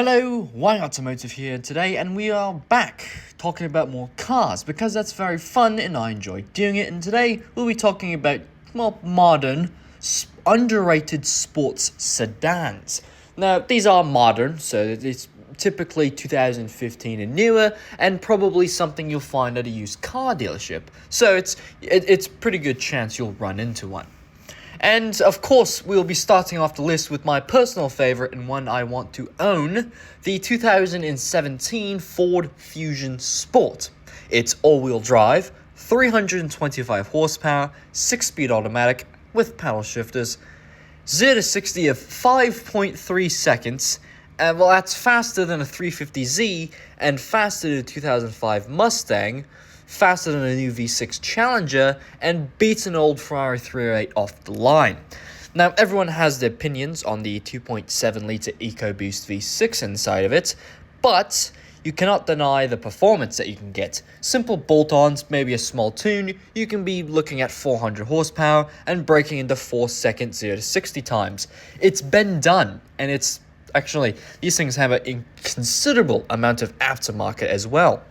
Hello, Wang Automotive here today, and we are back talking about more cars because that's very fun and I enjoy doing it. And today we'll be talking about modern, underrated sports sedans. Now, these are modern, so it's typically 2015 and newer, and probably something you'll find at a used car dealership. So it's pretty good chance you'll run into one. And of course, we'll be starting off the list with my personal favorite and one I want to own, the 2017 Ford Fusion Sport. It's all-wheel drive, 325 horsepower, 6-speed automatic with paddle shifters, 0 to 60 of 5.3 seconds, and well, that's faster than a 350Z and faster than a 2005 Mustang, faster than a new V6 Challenger, and beats an old Ferrari 308 off the line. Now, everyone has their opinions on the 2.7-litre Ecoboost V6 inside of it, but you cannot deny the performance that you can get. Simple bolt-ons, maybe a small tune, you can be looking at 400 horsepower and braking into 4-second 0 to 60 times. It's been done, and it's actually, these things have a considerable amount of aftermarket as well.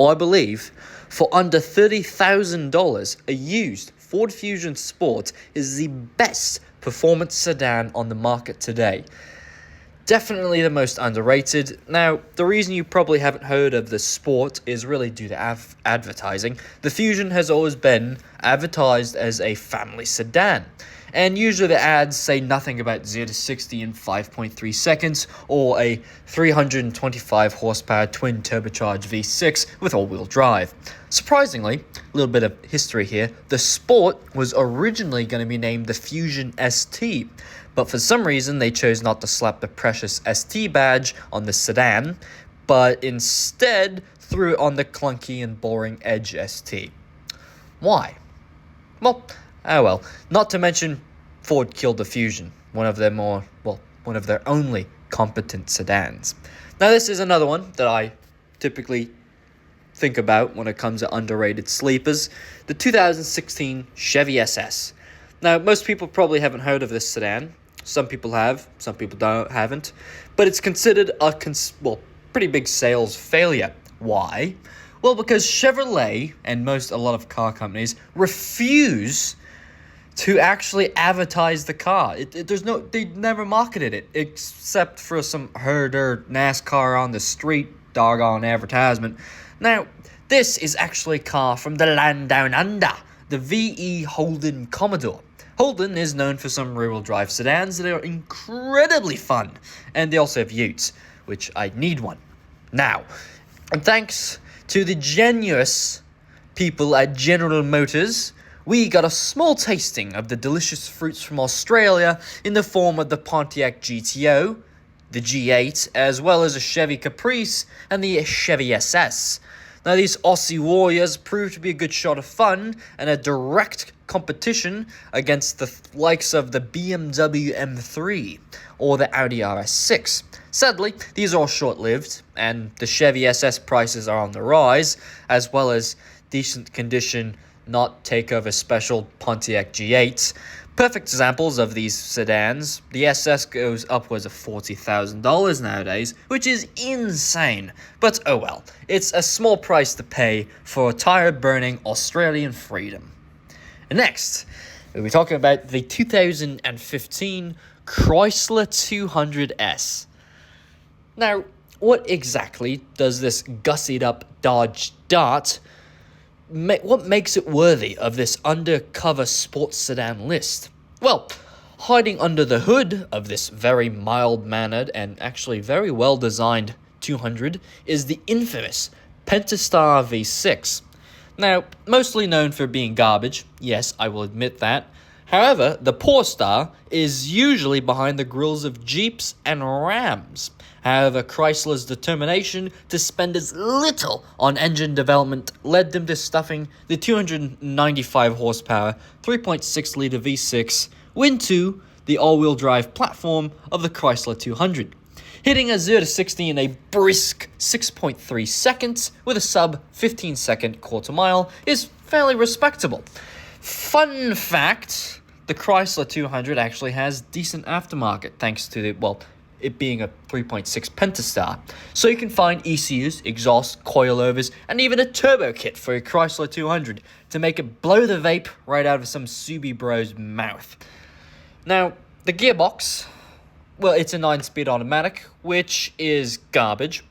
I believe for under $30,000, a used Ford Fusion Sport is the best performance sedan on the market today. Definitely the most underrated. Now, the reason you probably haven't heard of the Sport is really due to advertising. The Fusion has always been advertised as a family sedan. And usually the ads say nothing about 0 to 60 in 5.3 seconds or a 325 horsepower twin turbocharged V6 with all-wheel drive. Surprisingly, a little bit of history here, the Sport was originally going to be named the Fusion ST, but for some reason they chose not to slap the precious ST badge on the sedan, but instead threw it on the clunky and boring Edge ST. Why? Well, oh well, not to mention Ford killed the Fusion, one of their only competent sedans. Now this is another one that I typically think about when it comes to underrated sleepers, the 2016 Chevy SS. Now most people probably haven't heard of this sedan. Some people have, some people haven't, but it's considered a pretty big sales failure. Why? Well, because Chevrolet and a lot of car companies refuse to actually advertise the car. They never marketed it except for some herder NASCAR on the street doggone advertisement. Now, this is actually a car from the land down under, the VE Holden Commodore. Holden is known for some rear-wheel drive sedans that are incredibly fun, and they also have utes, which I need one. Now, and thanks to the generous people at General Motors, we got a small tasting of the delicious fruits from Australia in the form of the Pontiac GTO, the G8, as well as a Chevy Caprice and the Chevy SS. Now, these Aussie warriors proved to be a good shot of fun and a direct competition against the likes of the BMW M3 or the Audi RS6. Sadly, these are all short-lived, and the Chevy SS prices are on the rise, as well as decent condition, not takeover special Pontiac G8s. Perfect examples of these sedans. The SS goes upwards of $40,000 nowadays, which is insane. But oh well, it's a small price to pay for a tire-burning Australian freedom. And next, we'll be talking about the 2015 Chrysler 200S. Now, what exactly does this gussied-up Dodge Dart what makes it worthy of this undercover sports sedan list? Well, hiding under the hood of this very mild-mannered and actually very well-designed 200 is the infamous Pentastar V6. Now, mostly known for being garbage, yes, I will admit that. However, the poor star is usually behind the grills of Jeeps and Rams. However, Chrysler's determination to spend as little on engine development led them to stuffing the 295 horsepower 3.6-litre V6 into the all-wheel drive platform of the Chrysler 200. Hitting a 0 to 60 in a brisk 6.3 seconds with a sub 15-second quarter mile is fairly respectable. Fun fact, the Chrysler 200 actually has decent aftermarket thanks to the, it being a 3.6 Pentastar. So you can find ECUs, exhaust, coilovers, and even a turbo kit for your Chrysler 200 to make it blow the vape right out of some Subi bro's mouth. Now, the gearbox, well, it's a 9-speed automatic, which is garbage,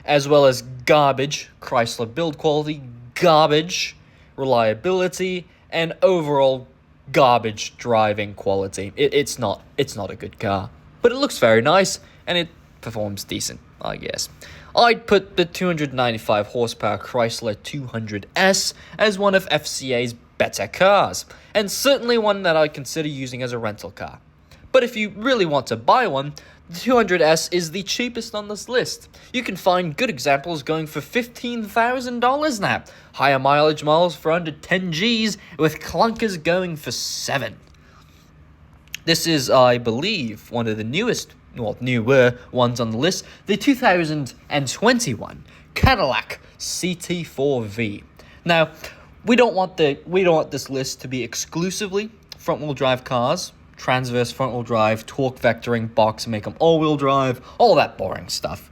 as well as garbage Chrysler build quality, garbage reliability, and overall garbage driving quality. It's not a good car, but it looks very nice and it performs decent, I guess. I'd put the 295 horsepower Chrysler 200S as one of FCA's better cars, and certainly one that I'd consider using as a rental car. But if you really want to buy one, the 200S is the cheapest on this list. You can find good examples going for $15,000 now. Higher mileage models for under 10 Gs, with clunkers going for 7. This is, I believe, one of the newer ones on the list, the 2021 Cadillac CT4-V. Now, we don't want this list to be exclusively front-wheel drive cars. Transverse front-wheel drive, torque vectoring, box, make them all-wheel drive, all that boring stuff.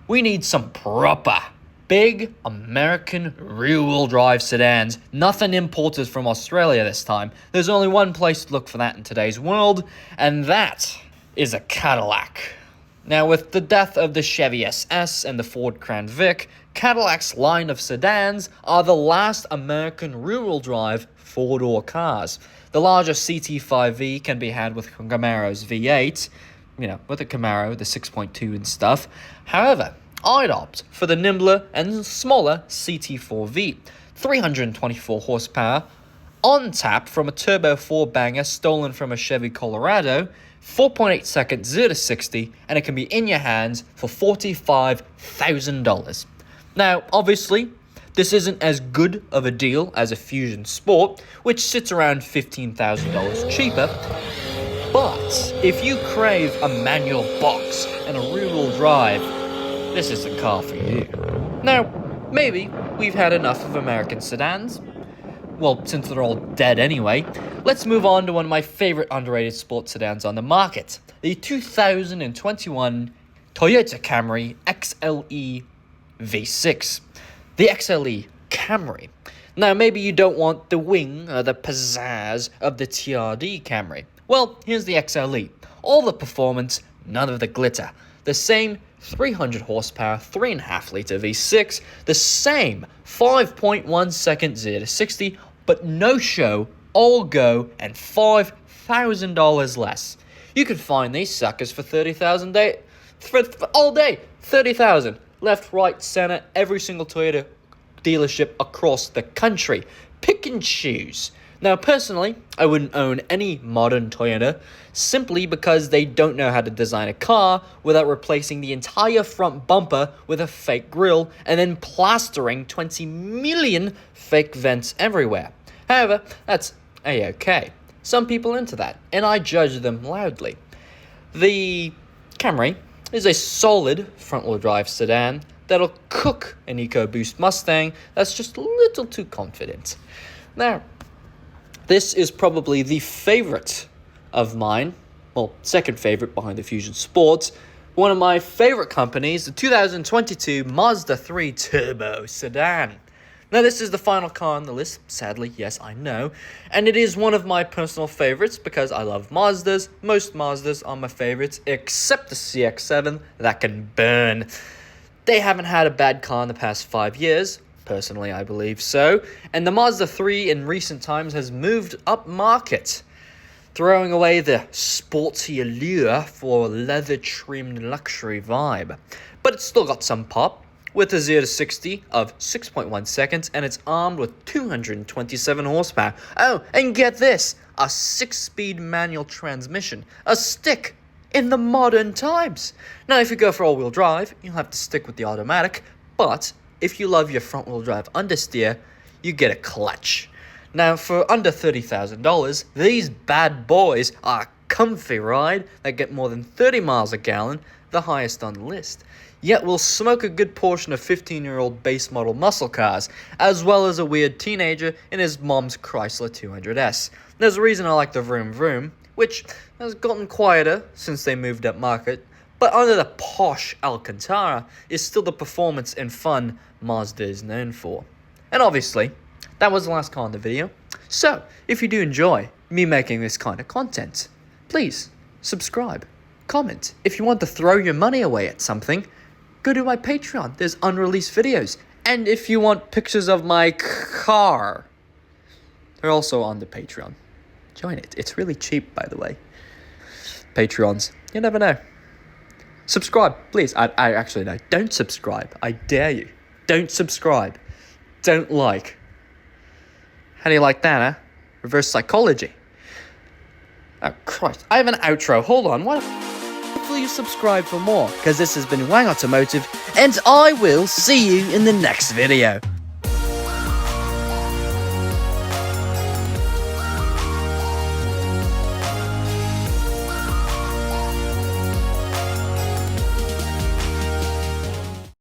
We need some proper, big American rear-wheel drive sedans. Nothing imported from Australia this time. There's only one place to look for that in today's world, and that is a Cadillac. Now, with the death of the Chevy SS and the Ford Crown Vic, Cadillac's line of sedans are the last American rear-wheel drive four-door cars. The larger CT4-V can be had with Camaro's V8, with the Camaro, the 6.2 and stuff. However, I'd opt for the nimbler and smaller CT4-V, 324 horsepower, on tap from a turbo 4-banger stolen from a Chevy Colorado, 4.8 second 0 to 60, and it can be in your hands for $45,000. Now, obviously, this isn't as good of a deal as a Fusion Sport, which sits around $15,000 cheaper, but if you crave a manual box and a rear-wheel drive, this is the car for you. Now, maybe we've had enough of American sedans. Well, since they're all dead anyway, let's move on to one of my favorite underrated sports sedans on the market, the 2021 Toyota Camry XLE V6. The XLE Camry. Now, maybe you don't want the wing or the pizzazz of the TRD Camry. Well, here's the XLE. All the performance, none of the glitter. The same 300 horsepower, 3.5 litre V6, the same 5.1 second 0 to 60, but no show, all go, and $5,000 less. You could find these suckers for $30,000 for all day. $30,000. Left, right, center, every single Toyota dealership across the country. Pick and choose. Now, personally, I wouldn't own any modern Toyota simply because they don't know how to design a car without replacing the entire front bumper with a fake grille and then plastering 20 million fake vents everywhere. However, that's a-okay. Some people into that, and I judge them loudly. The Camry is a solid front-wheel drive sedan that'll cook an Ecoboost Mustang that's just a little too confident. Now, this is probably the favorite of mine, well, second favorite behind the Fusion Sports, one of my favorite companies, the 2022 Mazda 3 Turbo Sedan. Now, this is the final car on the list, sadly, yes, I know, and it is one of my personal favorites because I love Mazdas. Most Mazdas are my favorites, except the CX-7 that can burn. They haven't had a bad car in the past 5 years, personally I believe so, and the Mazda 3 in recent times has moved up market, throwing away the sporty allure for leather-trimmed luxury vibe. But it's still got some pop, with a 0 to 60 of 6.1 seconds, and it's armed with 227 horsepower. Oh, and get this, a 6-speed manual transmission, a stick in the modern times. Now, if you go for all-wheel drive, you'll have to stick with the automatic, but if you love your front-wheel drive understeer, you get a clutch. Now, for under $30,000, these bad boys are a comfy ride that get more than 30 miles a gallon, the highest on the list. Yet will smoke a good portion of 15-year-old base model muscle cars, as well as a weird teenager in his mom's Chrysler 200S. There's a reason I like the Vroom Vroom, which has gotten quieter since they moved up market, but under the posh Alcantara is still the performance and fun Mazda is known for. And obviously, that was the last car in the video. So, if you do enjoy me making this kind of content, please subscribe, comment. If you want to throw your money away at something, go to my Patreon. There's unreleased videos. And if you want pictures of my car, they're also on the Patreon. Join it. It's really cheap, by the way. Patreons. You never know. Subscribe, please. I actually no. Don't subscribe. I dare you. Don't subscribe. Don't like. How do you like that, huh? Reverse psychology. Oh, Christ. I have an outro. Hold on. What? Hopefully you subscribe for more, because this has been Wang Automotive, and I will see you in the next video.